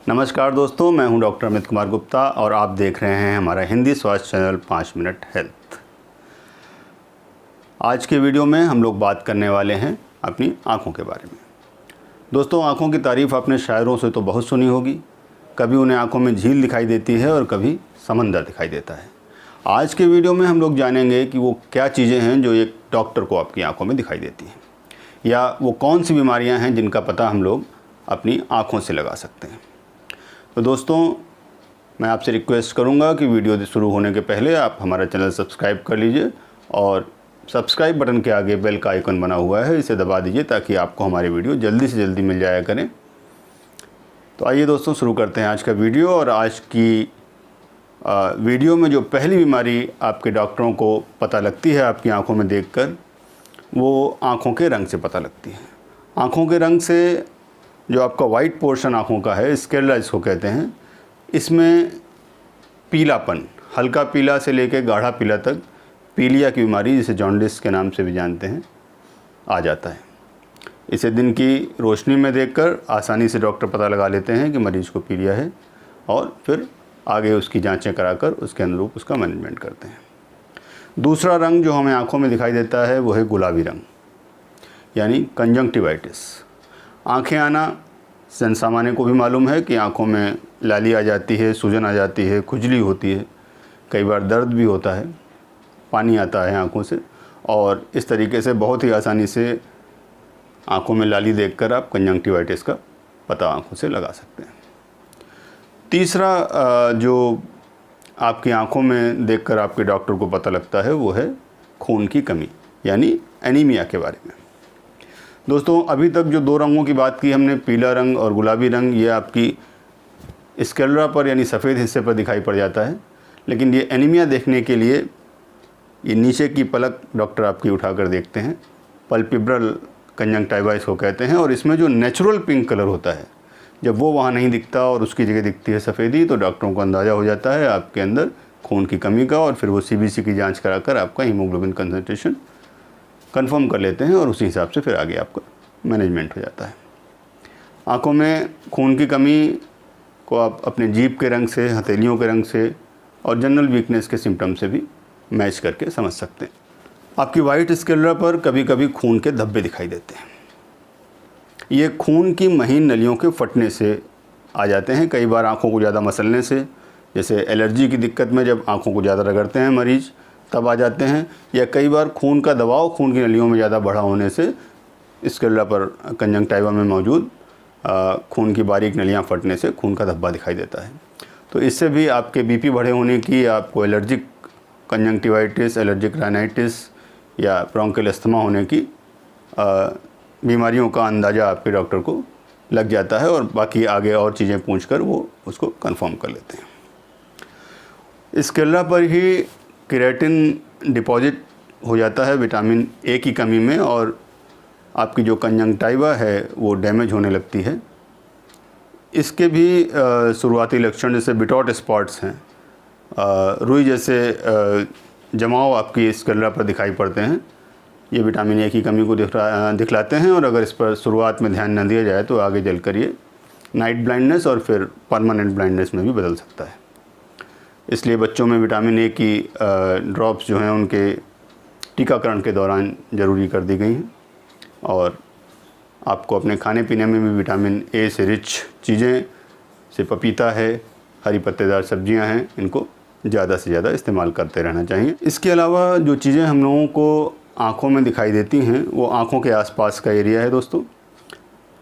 नमस्कार दोस्तों, मैं हूं डॉक्टर अमित कुमार गुप्ता और आप देख रहे हैं हमारा हिंदी स्वास्थ्य चैनल 5 मिनट हेल्थ। आज के वीडियो में हम लोग बात करने वाले हैं अपनी आँखों के बारे में। दोस्तों, आँखों की तारीफ़ आपने शायरों से तो बहुत सुनी होगी। कभी उन्हें आँखों में झील दिखाई देती है और कभी समंदर दिखाई देता है। आज के वीडियो में हम लोग जानेंगे कि वो क्या चीज़ें हैं जो एक डॉक्टर को आपकी आँखों में दिखाई देती हैं, या वो कौन सी बीमारियाँ हैं जिनका पता हम लोग अपनी आँखों से लगा सकते हैं। तो दोस्तों, मैं आपसे रिक्वेस्ट करूंगा कि वीडियो शुरू होने के पहले आप हमारा चैनल सब्सक्राइब कर लीजिए और सब्सक्राइब बटन के आगे बेल का आइकन बना हुआ है, इसे दबा दीजिए ताकि आपको हमारे वीडियो जल्दी से जल्दी मिल जाया करें। तो आइए दोस्तों, शुरू करते हैं आज का वीडियो। और आज की वीडियो में जो पहली बीमारी आपके डॉक्टरों को पता लगती है आपकी आँखों में देखकर, वो आँखों के रंग से पता लगती है। आँखों के रंग से जो आपका वाइट पोर्शन आँखों का है, स्क्लेरा इसको कहते हैं, इसमें पीलापन, हल्का पीला से लेकर गाढ़ा पीला तक, पीलिया की बीमारी जिसे जॉन्डिस के नाम से भी जानते हैं, आ जाता है। इसे दिन की रोशनी में देखकर आसानी से डॉक्टर पता लगा लेते हैं कि मरीज़ को पीलिया है और फिर आगे उसकी जांचें कराकर उसके अनुरूप उसका मैनेजमेंट करते हैं। दूसरा रंग जो हमें आँखों में दिखाई देता है वो है गुलाबी रंग, यानी कंजंक्टिवाइटिस। आँखें आना जनसामान्य को भी मालूम है कि आँखों में लाली आ जाती है, सूजन आ जाती है, खुजली होती है, कई बार दर्द भी होता है, पानी आता है आँखों से, और इस तरीके से बहुत ही आसानी से आँखों में लाली देखकर आप कंजंक्टिवाइटिस का पता आँखों से लगा सकते हैं। तीसरा जो आपकी आँखों में देखकर आपके डॉक्टर को पता लगता है वो है खून की कमी, यानी एनीमिया के बारे में। दोस्तों, अभी तक जो दो रंगों की बात की हमने, पीला रंग और गुलाबी रंग, ये आपकी स्क्लेरा पर यानी सफ़ेद हिस्से पर दिखाई पड़ जाता है। लेकिन ये एनीमिया देखने के लिए ये नीचे की पलक डॉक्टर आपकी उठाकर देखते हैं, पल्पिब्रल कंजंक्टिवा इसको कहते हैं। और इसमें जो नेचुरल पिंक कलर होता है, जब वो वहाँ नहीं दिखता और उसकी जगह दिखती है सफ़ेदी, तो डॉक्टरों को अंदाज़ा हो जाता है आपके अंदर खून की कमी का, और फिर वो सीबीसी की जाँच कराकर आपका हीमोग्लोबिन कंसंट्रेशन कंफर्म कर लेते हैं और उसी हिसाब से फिर आगे आपका मैनेजमेंट हो जाता है। आँखों में खून की कमी को आप अपने जीभ के रंग से, हथेलियों के रंग से और जनरल वीकनेस के सिम्टम से भी मैच करके समझ सकते हैं। आपकी वाइट स्क्लेरा पर कभी कभी खून के धब्बे दिखाई देते हैं। ये खून की महीन नलियों के फटने से आ जाते हैं। कई बार आँखों को ज़्यादा मसलने से, जैसे एलर्जी की दिक्कत में जब आँखों को ज़्यादा रगड़ते हैं मरीज़, तब आ जाते हैं। या कई बार खून का दबाव खून की नलियों में ज़्यादा बढ़ा होने से स्क्लेरा पर कंजंक्टिवा में मौजूद खून की बारीक नलियां फटने से खून का धब्बा दिखाई देता है। तो इससे भी आपके बीपी बढ़े होने की, आपको एलर्जिक कंजंक्टिवाइटिस, एलर्जिक राइनाइटिस या ब्रोंकियल अस्थमा होने की बीमारियों का अंदाज़ा आपके डॉक्टर को लग जाता है, और बाकी आगे और चीज़ें पूछकर वो उसको कंफर्म कर लेते हैं। स्क्लेरा पर ही केराटिन डिपॉजिट हो जाता है विटामिन ए की कमी में, और आपकी जो कंजंक्टिवा है वो डैमेज होने लगती है। इसके भी शुरुआती लक्षण जैसे बिटॉट स्पॉट्स हैं, रुई जैसे जमाव आपकी स्क्लेरा पर दिखाई पड़ते हैं। ये विटामिन ए की कमी को दिखलाते हैं, और अगर इस पर शुरुआत में ध्यान न दिया जाए तो आगे चलकर ये नाइट ब्लाइंडनेस और फिर परमानेंट ब्लाइंडनेस में भी बदल सकता है। इसलिए बच्चों में विटामिन ए की ड्रॉप्स जो हैं उनके टीकाकरण के दौरान ज़रूरी कर दी गई हैं। और आपको अपने खाने पीने में भी विटामिन ए से रिच चीज़ें, से पपीता है, हरी पत्तेदार सब्जियां हैं, इनको ज़्यादा से ज़्यादा इस्तेमाल करते रहना चाहिए। इसके अलावा जो चीज़ें हम लोगों को आँखों में दिखाई देती हैं वो आँखों के आसपास का एरिया है। दोस्तों,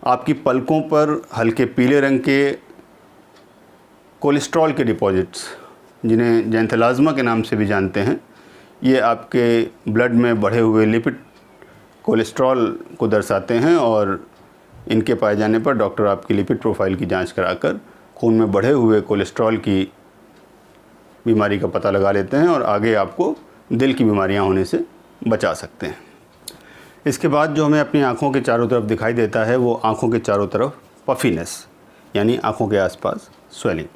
आपकी पलकों पर हल्के पीले रंग के कोलेस्ट्रॉल के डिपॉजिट्स, जिन्हें जैंथेलाज्मा के नाम से भी जानते हैं, ये आपके ब्लड में बढ़े हुए लिपिड कोलेस्ट्रॉल को दर्शाते हैं, और इनके पाए जाने पर डॉक्टर आपकी लिपिड प्रोफाइल की जांच कराकर खून में बढ़े हुए कोलेस्ट्रॉल की बीमारी का पता लगा लेते हैं, और आगे आपको दिल की बीमारियां होने से बचा सकते हैं। इसके बाद जो हमें अपनी आँखों के चारों तरफ दिखाई देता है वो आँखों के चारों तरफ पफीनेस, यानी आँखों के आसपास स्वेलिंग।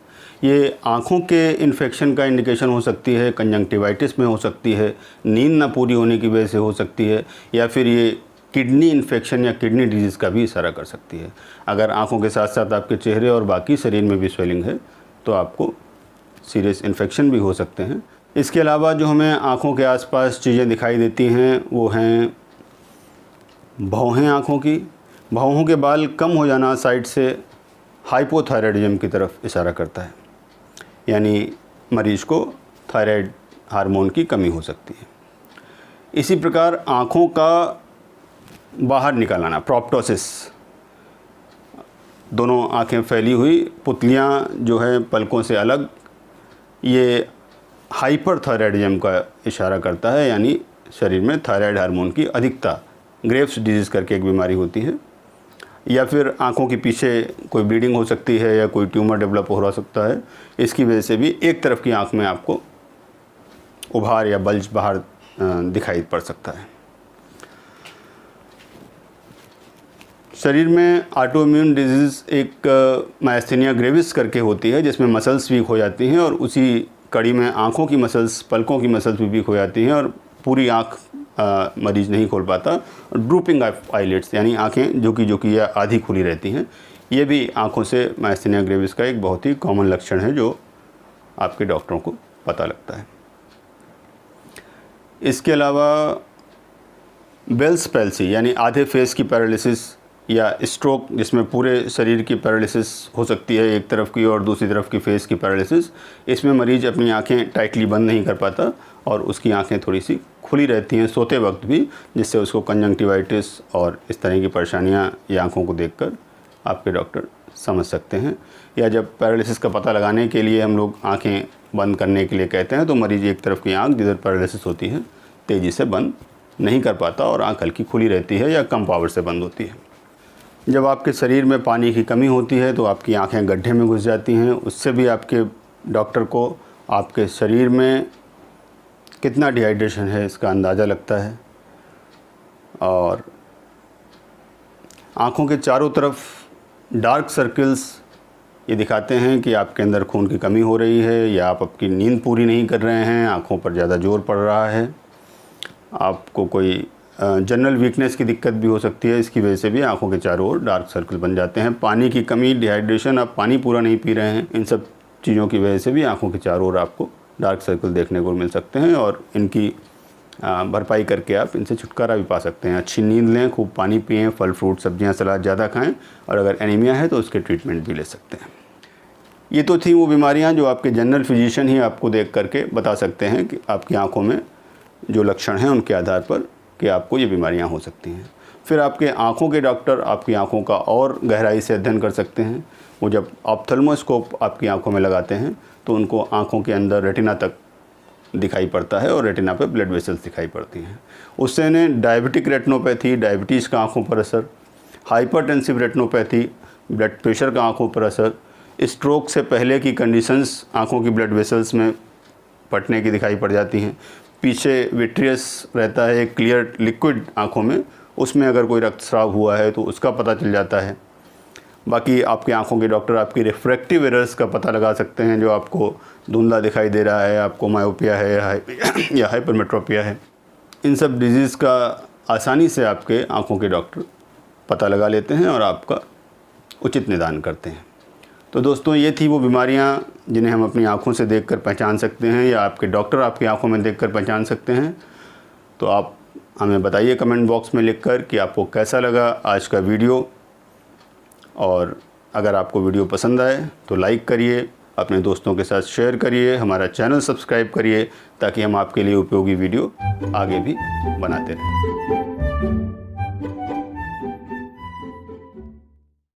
ये आँखों के इन्फेक्शन का इंडिकेशन हो सकती है, कंजंक्टिवाइटिस में हो सकती है, नींद ना पूरी होने की वजह से हो सकती है, या फिर ये किडनी इन्फेक्शन या किडनी डिजीज़ का भी इशारा कर सकती है। अगर आँखों के साथ साथ आपके चेहरे और बाकी शरीर में भी स्वेलिंग है तो आपको सीरियस इन्फेक्शन भी हो सकते हैं। इसके अलावा जो हमें आँखों के आसपास चीज़ें दिखाई देती हैं वो हैं भौहें आँखों की। भौहों के बाल कम हो जाना साइड से हाइपोथायराइडिज्म की तरफ इशारा करता है, यानी मरीज़ को थायराइड हार्मोन की कमी हो सकती है। इसी प्रकार आँखों का बाहर निकल आना, प्रोप्टोसिस, दोनों आँखें फैली हुई, पुतलियाँ जो है पलकों से अलग, ये हाइपरथायराइडिज्म का इशारा करता है, यानी शरीर में थायराइड हार्मोन की अधिकता। ग्रेव्स डिजीज़ करके एक बीमारी होती है। या फिर आँखों के पीछे कोई ब्लीडिंग हो सकती है या कोई ट्यूमर डेवलप हो सकता है। इसकी वजह से भी एक तरफ की आँख में आपको उभार या बल्ज बाहर दिखाई पड़ सकता है। शरीर में ऑटोइम्यून डिजीज़ एक मायस्थेनिया ग्रेविस करके होती है, जिसमें मसल्स वीक हो जाती हैं और उसी कड़ी में आँखों की मसल्स, पलकों की मसल्स भी वीक हो जाती हैं और पूरी आँख मरीज़ नहीं खोल पाता। ड्रूपिंग ऑफ आईलिड्स, यानी आँखें जो या आधी खुली रहती हैं, ये भी आँखों से मायस्थेनिया ग्रेविस का एक बहुत ही कॉमन लक्षण है जो आपके डॉक्टरों को पता लगता है। इसके अलावा बेल्स पैल्सी, यानी आधे फेस की पैरालिसिस या स्ट्रोक, जिसमें पूरे शरीर की पैरालिसिस हो सकती है, एक तरफ की और दूसरी तरफ की फेस की पैरालिसिस। इसमें मरीज़ अपनी आंखें टाइटली बंद नहीं कर पाता और उसकी आंखें थोड़ी सी खुली रहती हैं सोते वक्त भी, जिससे उसको कंजंक्टिवाइटिस और इस तरह की परेशानियां ये आँखों को देखकर आपके डॉक्टर समझ सकते हैं। या जब पैरालिसिस का पता लगाने के लिए हम लोग आँखें बंद करने के लिए कहते हैं तो मरीज़ एक तरफ की आँख जिधर पैरालिसिस होती है तेज़ी से बंद नहीं कर पाता और आँख हल्की खुली रहती है या कम पावर से बंद होती है। जब आपके शरीर में पानी की कमी होती है तो आपकी आंखें गड्ढे में घुस जाती हैं। उससे भी आपके डॉक्टर को आपके शरीर में कितना डिहाइड्रेशन है इसका अंदाज़ा लगता है। और आँखों के चारों तरफ डार्क सर्कल्स ये दिखाते हैं कि आपके अंदर खून की कमी हो रही है या आप आपकी नींद पूरी नहीं कर रहे हैं, आँखों पर ज़्यादा जोर पड़ रहा है, आपको कोई जनरल वीकनेस की दिक्कत भी हो सकती है। इसकी वजह से भी आंखों के चारों ओर डार्क सर्कल बन जाते हैं। पानी की कमी, डिहाइड्रेशन, आप पानी पूरा नहीं पी रहे हैं, इन सब चीज़ों की वजह से भी आंखों के चारों ओर आपको डार्क सर्कल देखने को मिल सकते हैं और इनकी भरपाई करके आप इनसे छुटकारा भी पा सकते हैं। अच्छी नींद लें, खूब पानी पिएँ, फल फ्रूट सब्जियाँ सलाद ज़्यादा खाएँ और अगर एनीमिया है तो उसके ट्रीटमेंट भी ले सकते हैं। ये तो थी वो बीमारियाँ जो आपके जनरल फिजिशियन ही आपको देख करके बता सकते हैं कि आपकी आँखों में जो लक्षण हैं उनके आधार पर कि आपको ये बीमारियां हो सकती हैं। फिर आपके आँखों के डॉक्टर आपकी आँखों का और गहराई से अध्ययन कर सकते हैं। वो जब ऑप्थेल्मोस्कोप आपकी आँखों में लगाते हैं तो उनको आँखों के अंदर रेटिना तक दिखाई पड़ता है और रेटिना पे ब्लड वेसल्स दिखाई पड़ती हैं। उससे इन्हें डायबिटिक रेटिनोपैथी, डायबिटीज़ का आँखों पर असर, हाइपरटेंसिव रेटिनोपैथी, ब्लड प्रेशर का आँखों पर असर, स्ट्रोक से पहले की कंडीशंस आँखों की ब्लड वेसल्स में फटने की दिखाई पड़ जाती हैं। पीछे विट्रियस रहता है, क्लियर लिक्विड आँखों में, उसमें अगर कोई रक्तस्राव हुआ है तो उसका पता चल जाता है। बाकी आपके आँखों के डॉक्टर आपकी रिफ्रैक्टिव एरर्स का पता लगा सकते हैं, जो आपको धुंधला दिखाई दे रहा है, आपको मायोपिया है या हाइपरमेट्रोपिया है। इन सब डिजीज़ का आसानी से आपके आँखों के डॉक्टर पता लगा लेते हैं और आपका उचित निदान करते हैं। तो दोस्तों, ये थी वो बीमारियां जिन्हें हम अपनी आँखों से देखकर पहचान सकते हैं या आपके डॉक्टर आपकी आँखों में देखकर पहचान सकते हैं। तो आप हमें बताइए कमेंट बॉक्स में लिखकर कि आपको कैसा लगा आज का वीडियो, और अगर आपको वीडियो पसंद आए तो लाइक करिए, अपने दोस्तों के साथ शेयर करिए, हमारा चैनल सब्सक्राइब करिए ताकि हम आपके लिए उपयोगी वीडियो आगे भी बनाते रहें।